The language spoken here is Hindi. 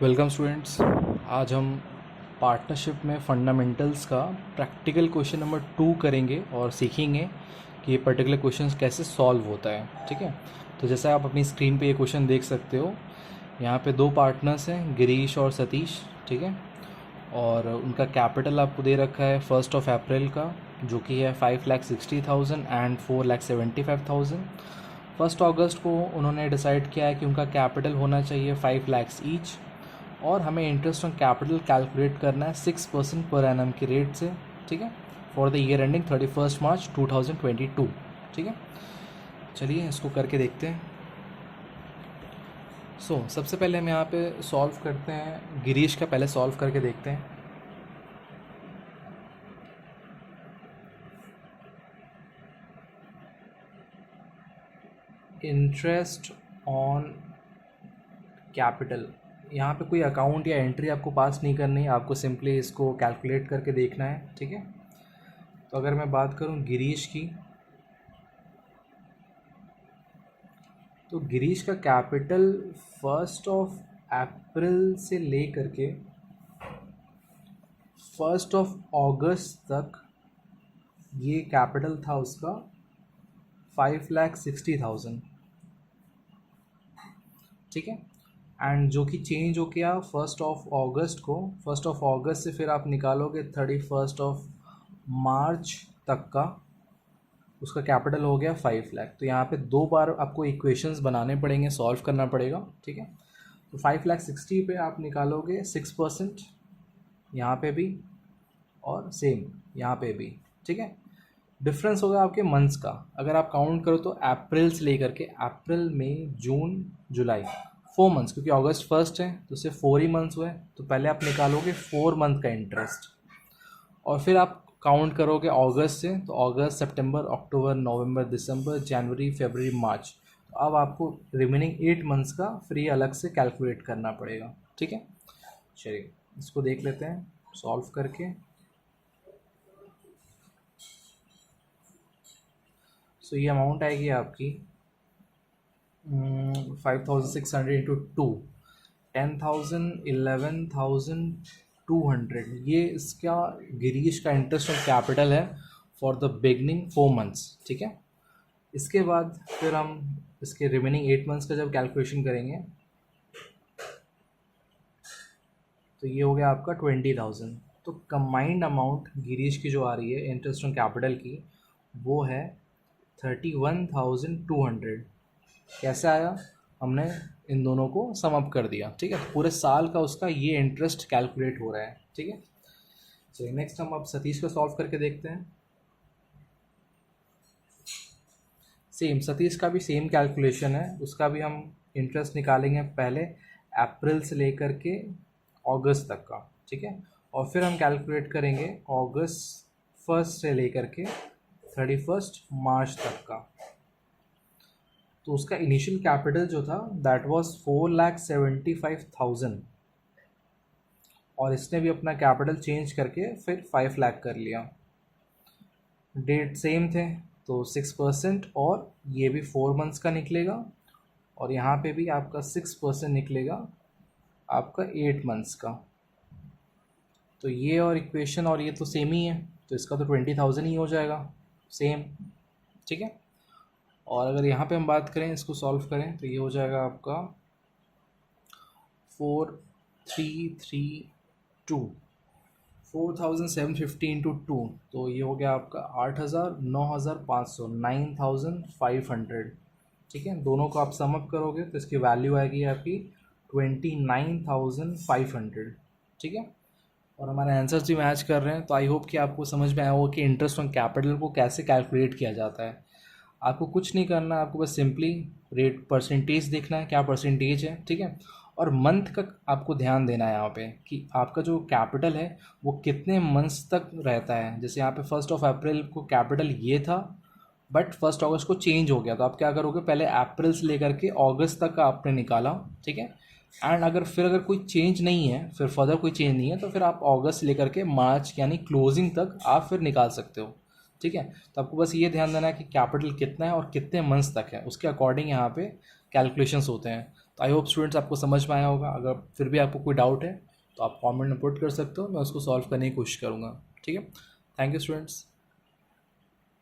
Welcome students. आज हम पार्टनरशिप में फंडामेंटल्स का प्रैक्टिकल क्वेश्चन नंबर 2 करेंगे और सीखेंगे कि ये पर्टिकुलर क्वेश्चन कैसे सॉल्व होता है। ठीक है, तो जैसा आप अपनी स्क्रीन पे ये क्वेश्चन देख सकते हो, यहाँ पे दो पार्टनर्स हैं, गिरीश और सतीश। ठीक है, और उनका कैपिटल आपको दे रखा है 1 अप्रैल का, जो कि है 5,60,000 एंड 4,75,000। 1 अगस्त को उन्होंने डिसाइड किया है कि उनका कैपिटल होना चाहिए 5 लाख ईच, और हमें इंटरेस्ट ऑन कैपिटल कैलकुलेट करना है 6% पर एनम की रेट से। ठीक है, फॉर द ईयर एंडिंग 31 मार्च 2022। ठीक है, चलिए इसको करके देखते हैं। सबसे पहले हम यहाँ पे सॉल्व करते हैं, गिरीश का पहले सॉल्व करके देखते हैं। इंटरेस्ट ऑन कैपिटल, यहाँ पे कोई अकाउंट या एंट्री आपको पास नहीं करनी है, आपको सिंपली इसको कैलकुलेट करके देखना है। ठीक है, तो अगर मैं बात करूँ गिरीश की, तो गिरीश का कैपिटल 1 अप्रैल से ले करके 1 अगस्त तक ये कैपिटल था उसका 5,60,000। ठीक है, एंड जो कि चेंज हो गया 1 अगस्त को। 1 अगस्त से फिर आप निकालोगे 31 मार्च तक का, उसका कैपिटल हो गया 5 लाख। तो यहाँ पे दो बार आपको इक्वेशंस बनाने पड़ेंगे, सॉल्व करना पड़ेगा। ठीक है, तो 5,60,000 पे आप निकालोगे 6%, यहाँ पे भी और सेम यहाँ पे भी। ठीक है, डिफरेंस होगा आपके मंथ्स का। अगर आप काउंट करो तो अप्रैल से लेकर के अप्रैल, मई, जून, जुलाई, 4 मंथ्स, क्योंकि अगस्त फर्स्ट है तो सिर्फ 4 ही मंथ्स हुए। तो पहले आप निकालोगे 4 मंथ का इंटरेस्ट, और फिर आप काउंट करोगे अगस्त से, तो अगस्त, सितंबर, अक्टूबर, नवंबर, दिसंबर, जनवरी, फरवरी, मार्च। तो अब आपको रिमेनिंग 8 मंथ्स का फ्री अलग से कैलकुलेट करना पड़ेगा। ठीक है, चलिए इसको देख लेते हैं सॉल्व करके। सो ये अमाउंट आएगी आपकी 5,600 इंटू 2, 10,000, 11,200। ये इसका गिरीश का इंटरेस्ट ऑन कैपिटल है फॉर द बिगनिंग 4 मंथ्स। ठीक है, इसके बाद फिर हम इसके रिमेनिंग 8 मंथ्स का जब कैलकुलेशन करेंगे तो ये हो गया आपका 20,000। तो कंबाइंड अमाउंट गिरीश की जो आ रही है इंटरेस्ट ऑन कैपिटल की, वो है 31,200। कैसे आया, हमने इन दोनों को सम अप कर दिया। ठीक है, पूरे साल का उसका ये इंटरेस्ट कैलकुलेट हो रहा है। ठीक है, चलिए नेक्स्ट हम अब सतीश को सॉल्व करके देखते हैं। सेम सतीश का भी सेम कैलकुलेशन है, उसका भी हम इंटरेस्ट निकालेंगे पहले अप्रैल से लेकर के अगस्त तक का। ठीक है, और फिर हम कैलकुलेट करेंगे अगस्त 1 से लेकर के 31 मार्च तक का। तो उसका इनिशियल कैपिटल जो था दैट वाज 4,75,000, और इसने भी अपना कैपिटल चेंज करके फिर 5 लाख कर लिया। डेट सेम थे तो 6%, और ये भी 4 मंथ्स का निकलेगा, और यहाँ पे भी आपका 6% निकलेगा आपका 8 मंथ्स का। तो ये और इक्वेशन और ये तो सेम ही है, तो इसका तो 20,000 ही हो जाएगा सेम। ठीक है, और अगर यहाँ पे हम बात करें, इसको सॉल्व करें, तो ये हो जाएगा आपका 4,332, 4,750 इंटू 2, तो ये हो गया आपका 8,000, 9,500, 9,500। ठीक है, दोनों को आप समअप करोगे तो इसकी वैल्यू आएगी आपकी 29,500। ठीक है, और हमारे आंसर्स भी मैच कर रहे हैं। तो आई होप कि आपको समझ में आया होगा कि इंटरेस्ट ऑन कैपिटल को कैसे कैलकुलेट किया जाता है। आपको कुछ नहीं करना, आपको बस सिंपली रेट परसेंटेज देखना है, क्या परसेंटेज है। ठीक है, और मंथ का आपको ध्यान देना है यहाँ पे कि आपका जो कैपिटल है वो कितने मंथ्स तक रहता है। जैसे यहाँ पे 1 अप्रैल को कैपिटल ये था, बट 1 अगस्त को चेंज हो गया, तो आप क्या करोगे, पहले अप्रैल से लेकर के अगस्त तक का आपने निकाला। ठीक है, एंड अगर कोई चेंज नहीं है, फिर फर्दर कोई चेंज नहीं है, तो फिर आप अगस्त से लेकर के मार्च यानी क्लोजिंग तक आप फिर निकाल सकते हो। ठीक है, तो आपको बस ये ध्यान देना है कि कैपिटल कितना है और कितने मंथ्स तक है, उसके अकॉर्डिंग यहाँ पे कैलकुलेशंस होते हैं। तो आई होप स्टूडेंट्स आपको समझ में आया होगा। अगर फिर भी आपको कोई डाउट है तो आप कमेंट में पुट कर सकते हो, मैं उसको सॉल्व करने की कोशिश करूँगा। ठीक है, थैंक यू स्टूडेंट्स।